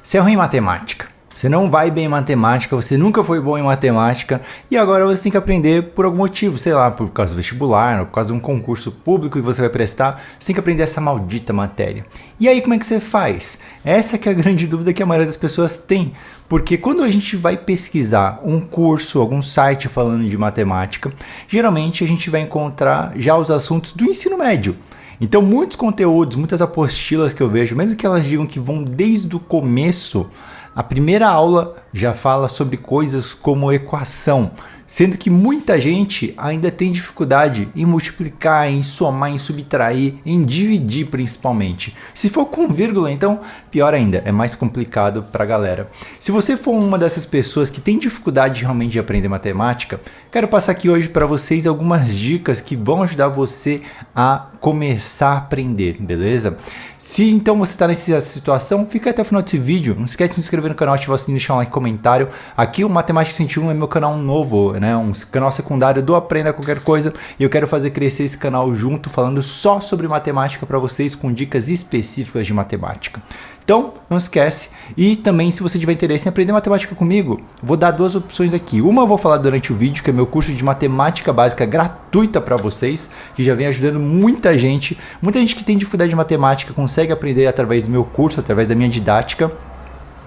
Você é ruim em matemática. Você não vai bem em matemática, você nunca foi bom em matemática e agora você tem que aprender por algum motivo, sei lá, por causa do vestibular, ou por causa de um concurso público que você vai prestar, você tem que aprender essa maldita matéria. E aí como é que você faz? Essa que é a grande dúvida que a maioria das pessoas tem, porque quando a gente vai pesquisar um curso, algum site falando de matemática, geralmente a gente vai encontrar já os assuntos do ensino médio. Então muitos conteúdos, muitas apostilas que eu vejo, mesmo que elas digam que vão desde o começo, a primeira aula já fala sobre coisas como equação, sendo que muita gente ainda tem dificuldade em multiplicar, em somar, em subtrair, em dividir principalmente. Se for com vírgula, então pior ainda, é mais complicado para a galera. Se você for uma dessas pessoas que tem dificuldade realmente de aprender matemática, quero passar aqui hoje para vocês algumas dicas que vão ajudar você a começar a aprender, beleza? Se então você está nessa situação, fica até o final desse vídeo. Não esquece de se inscrever no canal, ativar o sininho e deixar um like e comentário. Aqui o Matemática 101 é meu canal novo, né? Um canal secundário do Aprenda Qualquer Coisa. E eu quero fazer crescer esse canal junto, falando só sobre matemática para vocês, com dicas específicas de matemática. Então, não esquece. E também, se você tiver interesse em aprender matemática comigo, vou dar duas opções aqui. Uma eu vou falar durante o vídeo, que é meu curso de matemática básica gratuita para vocês, que já vem ajudando muita gente. Muita gente que tem dificuldade de matemática consegue aprender através do meu curso, através da minha didática.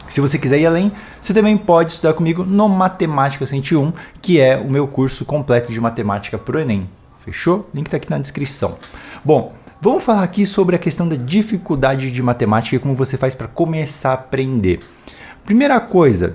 Se você quiser ir além, você também pode estudar comigo no Matemática 101, que é o meu curso completo de matemática para o Enem. Fechou? Link está aqui na descrição. Bom, vamos falar aqui sobre a questão da dificuldade de matemática e como você faz para começar a aprender. Primeira coisa,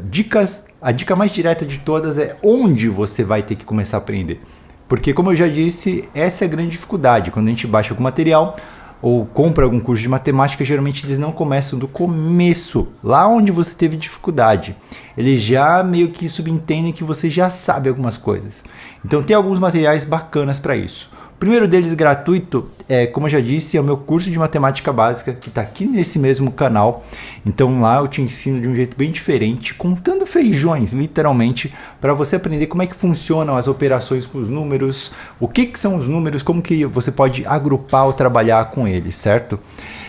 a dica mais direta de todas é onde você vai ter que começar a aprender. Porque, como eu já disse, essa é a grande dificuldade. Quando a gente baixa algum material ou compra algum curso de matemática, geralmente eles não começam do começo, lá onde você teve dificuldade. Eles já meio que subentendem que você já sabe algumas coisas. Então tem alguns materiais bacanas para isso. O primeiro deles gratuito é, como eu já disse, é o meu curso de matemática básica, que está aqui nesse mesmo canal. Então lá eu te ensino de um jeito bem diferente, contando feijões, literalmente, para você aprender como é que funcionam as operações com os números, o que são os números, como que você pode agrupar ou trabalhar com eles, certo?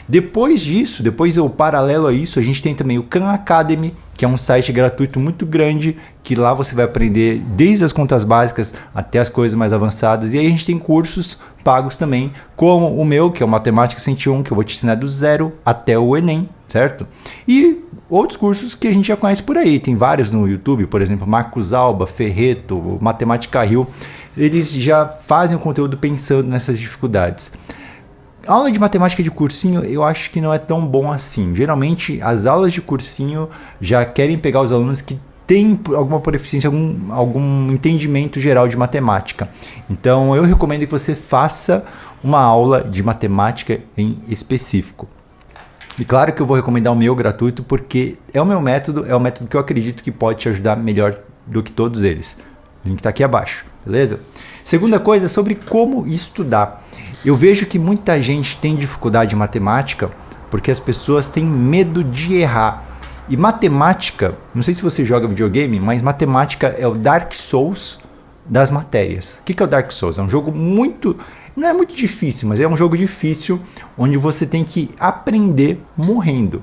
Depois disso, depois o paralelo a isso, a gente tem também o Khan Academy, que é um site gratuito muito grande, que lá você vai aprender desde as contas básicas até as coisas mais avançadas. E aí a gente tem cursos pagos também, como o meu, que é o Matemática 101, que eu vou te ensinar do zero até o Enem, certo? E outros cursos que a gente já conhece por aí, tem vários no YouTube, por exemplo, Marcos Alba, Ferreto, Matemática Rio, eles já fazem o conteúdo pensando nessas dificuldades. A aula de matemática de cursinho eu acho que não é tão bom assim. Geralmente as aulas de cursinho já querem pegar os alunos que têm alguma proficiência, algum entendimento geral de matemática. Então eu recomendo que você faça uma aula de matemática em específico. E claro que eu vou recomendar o meu gratuito porque é o meu método, é o método que eu acredito que pode te ajudar melhor do que todos eles. O link está aqui abaixo, beleza? Segunda coisa é sobre como estudar. Eu vejo que muita gente tem dificuldade em matemática porque as pessoas têm medo de errar. E matemática, não sei se você joga videogame, mas matemática é o Dark Souls das matérias. O que é o Dark Souls? É um jogo não é muito difícil, mas é um jogo difícil onde você tem que aprender morrendo.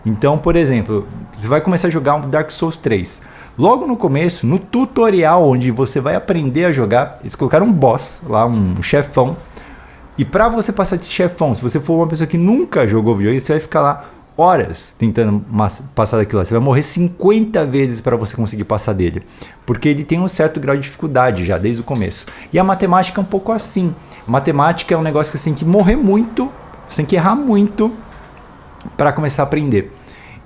Então, por exemplo, você vai começar a jogar um Dark Souls 3. Logo no começo, no tutorial onde você vai aprender a jogar, eles colocaram um boss lá, um chefão. E para você passar desse chefão, se você for uma pessoa que nunca jogou videogame, você vai ficar lá horas tentando passar daquilo lá. Você vai morrer 50 vezes para você conseguir passar dele. Porque ele tem um certo grau de dificuldade já desde o começo. E a matemática é um pouco assim. A matemática é um negócio que você tem que morrer muito, você tem que errar muito para começar a aprender.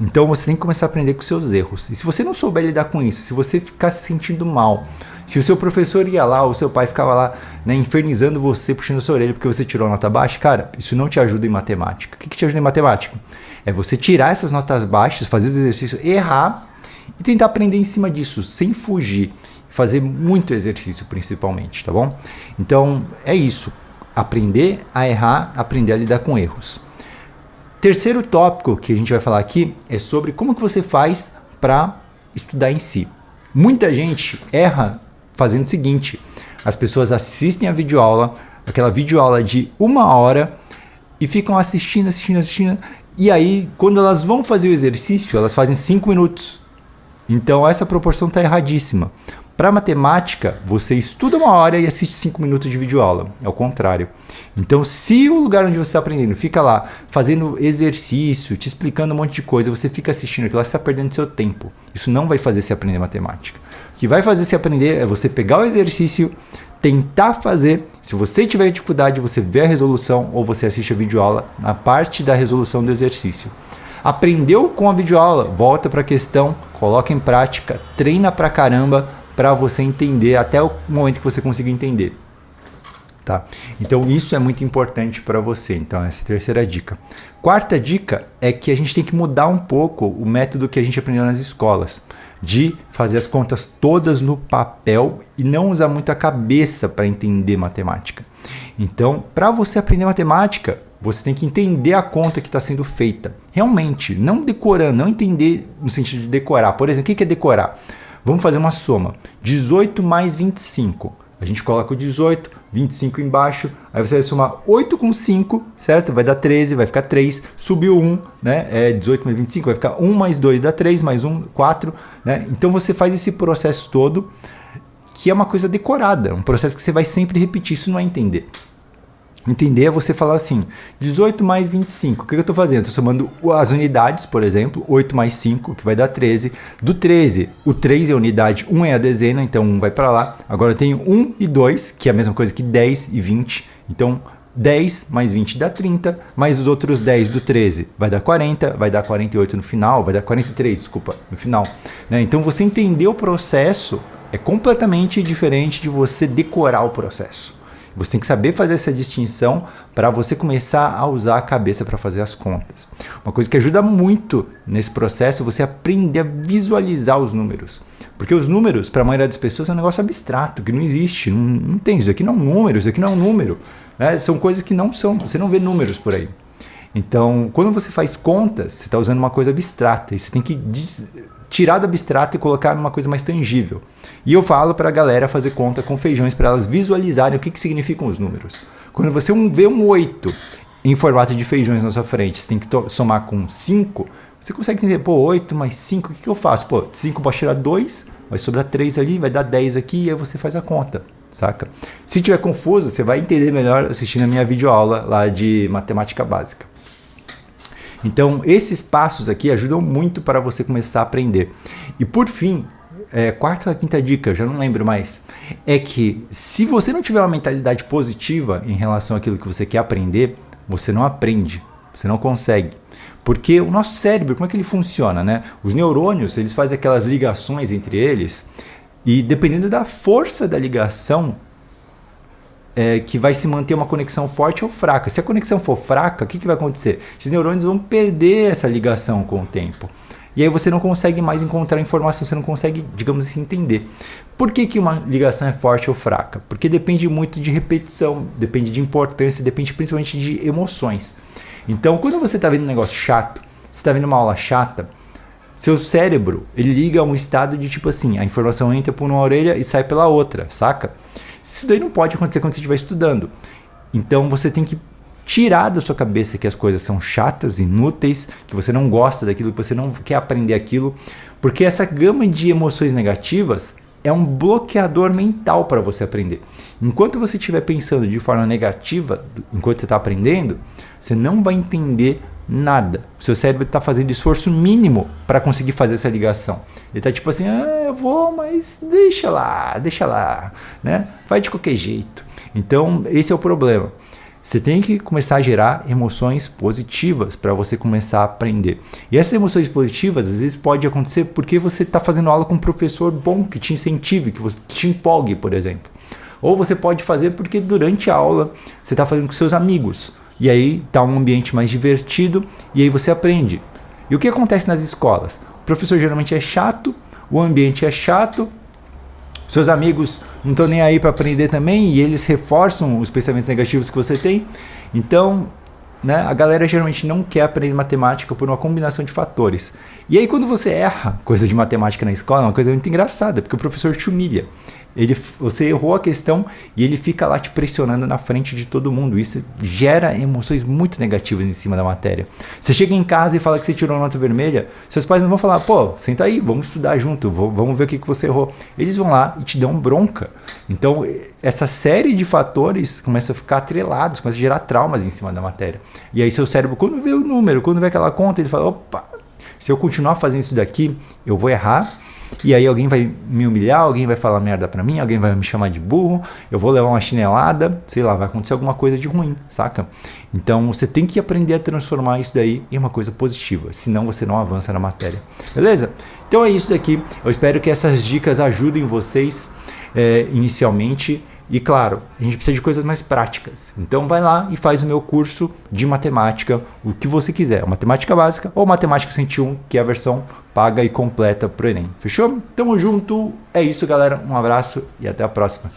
Então você tem que começar a aprender com seus erros. E se você não souber lidar com isso, se você ficar se sentindo mal, se o seu professor ia lá, ou o seu pai ficava lá, né, infernizando você, puxando a sua orelha porque você tirou nota baixa, cara, isso não te ajuda em matemática. O que te ajuda em matemática? É você tirar essas notas baixas, fazer os exercícios, errar e tentar aprender em cima disso, sem fugir. Fazer muito exercício, principalmente, tá bom? Então, é isso. Aprender a errar, aprender a lidar com erros. Terceiro tópico que a gente vai falar aqui é sobre como que você faz para estudar em si. Muita gente erra fazendo o seguinte: as pessoas assistem a videoaula, aquela videoaula de 1 hora, e ficam assistindo, E aí, quando elas vão fazer o exercício, elas fazem 5 minutos. Então, essa proporção está erradíssima. Para matemática, você estuda 1 hora e assiste 5 minutos de videoaula. É o contrário. Então, se o lugar onde você está aprendendo fica lá fazendo exercício, te explicando um monte de coisa, você fica assistindo aquilo lá, você está perdendo seu tempo. Isso não vai fazer você aprender matemática. O que vai fazer você aprender é você pegar o exercício, tentar fazer. Se você tiver dificuldade, você vê a resolução ou você assiste a videoaula na parte da resolução do exercício. Aprendeu com a videoaula, volta para a questão, coloca em prática, treina pra caramba para você entender até o momento que você consiga entender. Tá? Então isso é muito importante para você. Então essa é a terceira dica. Quarta dica é que a gente tem que mudar um pouco o método que a gente aprendeu nas escolas, de fazer as contas todas no papel e não usar muito a cabeça para entender matemática. Então, para você aprender matemática, você tem que entender a conta que está sendo feita. Realmente, não decorando, não entender no sentido de decorar. Por exemplo, o que é decorar? Vamos fazer uma soma. 18 mais 25. A gente coloca o 18, 25 embaixo, aí você vai somar 8 com 5, certo? Vai dar 13, vai ficar 3, subiu 1, né? 18 mais 25, vai ficar 1 mais 2 dá 3, mais 1, 4, né? Então você faz esse processo todo, que é uma coisa decorada, um processo que você vai sempre repetir, isso não é entender. Entender é você falar assim, 18 mais 25, o que eu estou fazendo? Estou somando as unidades, por exemplo, 8 mais 5, que vai dar 13. Do 13, o 3 é a unidade, 1 é a dezena, então 1 vai para lá. Agora eu tenho 1 e 2, que é a mesma coisa que 10 e 20. Então 10 mais 20 dá 30, mais os outros 10 do 13 vai dar 40, vai dar 48 no final, vai dar 43, desculpa, no final. Né? Então você entender o processo é completamente diferente de você decorar o processo. Você tem que saber fazer essa distinção para você começar a usar a cabeça para fazer as contas. Uma coisa que ajuda muito nesse processo é você aprender a visualizar os números. Porque os números, para a maioria das pessoas, é um negócio abstrato, que não existe. Não tem, isso aqui não é um número, isso aqui não é um número. Né? São coisas que não são, você não vê números por aí. Então, quando você faz contas, você está usando uma coisa abstrata e você tem que tirar do abstrato e colocar numa coisa mais tangível. E eu falo para a galera fazer conta com feijões para elas visualizarem o que significam os números. Quando você vê um 8 em formato de feijões na sua frente, você tem que somar com 5, você consegue entender, 8 mais 5, o que eu faço? 5 posso tirar 2, vai sobrar 3 ali, vai dar 10 aqui, e aí você faz a conta, saca? Se tiver confuso, você vai entender melhor assistindo a minha videoaula lá de matemática básica. Então, esses passos aqui ajudam muito para você começar a aprender. E por fim, quarta ou quinta dica, eu já não lembro mais, é que se você não tiver uma mentalidade positiva em relação àquilo que você quer aprender, você não aprende, você não consegue. Porque o nosso cérebro, como é que ele funciona, né? Os neurônios, eles fazem aquelas ligações entre eles e dependendo da força da ligação, que vai se manter uma conexão forte ou fraca. Se a conexão for fraca, o que vai acontecer? Esses neurônios vão perder essa ligação com o tempo. E aí você não consegue mais encontrar informação, você não consegue, digamos assim, entender. Por que uma ligação é forte ou fraca? Porque depende muito de repetição, depende de importância, depende principalmente de emoções. Então, quando você está vendo um negócio chato, você está vendo uma aula chata, seu cérebro, ele liga a um estado de tipo assim, a informação entra por uma orelha e sai pela outra, saca? Isso daí não pode acontecer quando você estiver estudando. Então você tem que tirar da sua cabeça que as coisas são chatas, inúteis, que você não gosta daquilo, que você não quer aprender aquilo, porque essa gama de emoções negativas é um bloqueador mental para você aprender. Enquanto você estiver pensando de forma negativa, enquanto você está aprendendo, você não vai entender nada. O seu cérebro está fazendo esforço mínimo para conseguir fazer essa ligação. Ele está tipo assim, eu vou, mas deixa lá, né? Vai de qualquer jeito. Então, esse é o problema. Você tem que começar a gerar emoções positivas para você começar a aprender. E essas emoções positivas, às vezes, pode acontecer porque você está fazendo aula com um professor bom, que te incentive, que você te empolgue, por exemplo. Ou você pode fazer porque durante a aula você está fazendo com seus amigos. E aí está um ambiente mais divertido e aí você aprende. E o que acontece nas escolas? O professor geralmente é chato, o ambiente é chato, seus amigos não estão nem aí para aprender também e eles reforçam os pensamentos negativos que você tem. Então, né, a galera geralmente não quer aprender matemática por uma combinação de fatores. E aí quando você erra coisa de matemática na escola, é uma coisa muito engraçada, porque o professor te humilha. Você errou a questão e ele fica lá te pressionando na frente de todo mundo. Isso gera emoções muito negativas em cima da matéria. Você chega em casa e fala que você tirou nota vermelha, seus pais não vão falar, pô, senta aí, vamos estudar junto, vamos ver o que você errou. Eles vão lá e te dão bronca. Então, essa série de fatores começa a ficar atrelados, começa a gerar traumas em cima da matéria. E aí seu cérebro, quando vê o número, quando vê aquela conta, ele fala, opa, se eu continuar fazendo isso daqui, eu vou errar. E aí alguém vai me humilhar, alguém vai falar merda pra mim, alguém vai me chamar de burro, eu vou levar uma chinelada, sei lá, vai acontecer alguma coisa de ruim, saca? Então você tem que aprender a transformar isso daí em uma coisa positiva, senão você não avança na matéria, beleza? Então é isso daqui, eu espero que essas dicas ajudem vocês inicialmente. E claro, a gente precisa de coisas mais práticas. Então vai lá e faz o meu curso de matemática, o que você quiser. Matemática básica ou Matemática 101, que é a versão paga e completa pro Enem. Fechou? Tamo junto. É isso, galera. Um abraço e até a próxima.